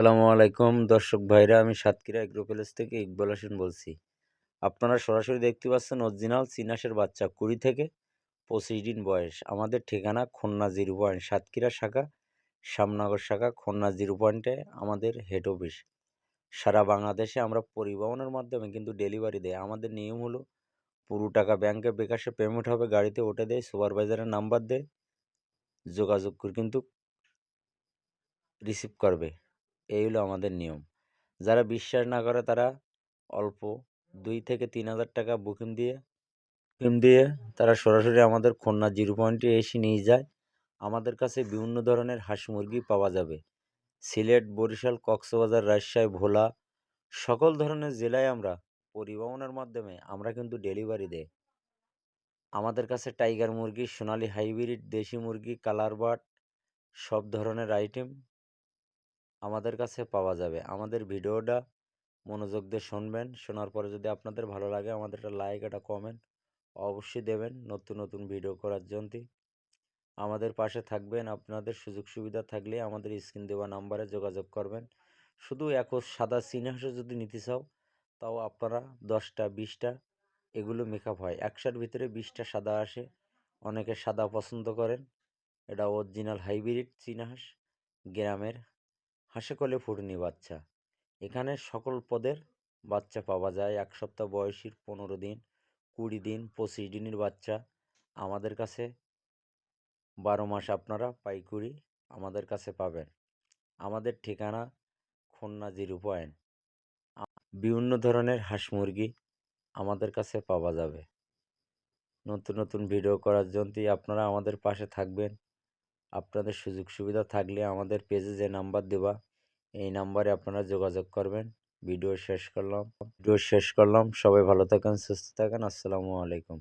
আসসালামু আলাইকুম দর্শক ভাইরা, আমি সাতক্ষীরা এগ্রো প্যালেস থেকে ইকবাল হোসেন বলছি। আপনারা সরাসরি দেখতে পাচ্ছেন অরিজিনাল চিনাসের বাচ্চা 20 থেকে 25 দিন বয়স। আমাদের ঠিকানা খুলনা 0 পয়েন্ট, সাতক্ষীরা শাখা, শ্যামনগর শাখা, খুলনা 0 পয়েন্টে আমাদের হেড অফিস। সারা বাংলাদেশে আমরা পরিবহনের মাধ্যমে কিন্তু ডেলিভারি দেয়। আমাদের নিয়ম হলো পুরো টাকা ব্যাংকে বিকাশে পেমেন্ট হবে, গাড়িতে ওঠে দেয়, সুপারভাইজারের নাম্বার দেয়, যোগাযোগ করে কিন্তু রিসিভ করবে। এই হলো আমাদের নিয়ম। যারা বিশ্বাস না করে তারা অল্প 2 থেকে 3 হাজার টাকা বুকিং দিয়ে তারা সরাসরি আমাদের খুলনা 0 পয়েন্টে এসে নিয়ে যায়। আমাদের কাছে বিভিন্ন ধরনের হাঁস মুরগি পাওয়া যাবে। সিলেট, বরিশাল, কক্সবাজার, রাজশাহী, ভোলা সকল ধরনের জেলায় আমরা পরিবহনের মাধ্যমে আমরা কিন্তু ডেলিভারি দেই। আমাদের কাছে টাইগার মুরগি, সোনালী হাইব্রিড, দেশি মুরগি, কালার বার্ড সব ধরনের আইটেম আমাদের কাছে পাওয়া যাবে। আমাদের ভিডিওটা মনোযোগ দিয়ে শুনবেন। শোনার পরে যদি আপনাদের ভালো লাগে আমাদের একটা লাইক, একটা কমেন্ট অবশ্যই দেবেন। নতুন নতুন ভিডিও করার জন্য আমাদের পাশে থাকবেন। আপনাদের সুযোগ সুবিধা থাকলে আমাদের স্ক্রিন দেওয়া নাম্বারে যোগাযোগ করবেন। শুধু একজ সাদা চীনা যদি নিতে চাও তাও আপনারা 10টা 20টা এগুলো মেকআপ হয়, 100-র ভিতরে 20টা সাদা আসে। অনেকে সাদা পছন্দ করেন। এটা অরিজিনাল হাইব্রিড চীনা হাঁস, গ্রামের হাঁসে কলে ফুটনি বাচ্চা। এখানে সকল পদের বাচ্চা পাওয়া যায়। 1 সপ্তাহ বয়সীর, 15 দিন, 20 দিন, 25 দিনের বাচ্চা আমাদের কাছে 12 মাস আপনারা পাইকুরি আমাদের কাছে পাবেন। আমাদের ঠিকানা খুলনা 0 পয়েন্ট। বিভিন্ন ধরনের হাঁস মুরগি আমাদের কাছে পাওয়া যাবে। নতুন নতুন ভিডিও করার জন্য আপনারা আমাদের পাশে থাকবেন। আপনাদের সুযোগ সুবিধা থাকলে আমাদের পেজে যে নাম্বার দেওয়া এই নাম্বারে আপনারা যোগাযোগ করবেন। ভিডিও শেষ করলাম। সবাই ভালো থাকেন, সুস্থ থাকেন। আসসালামু আলাইকুম।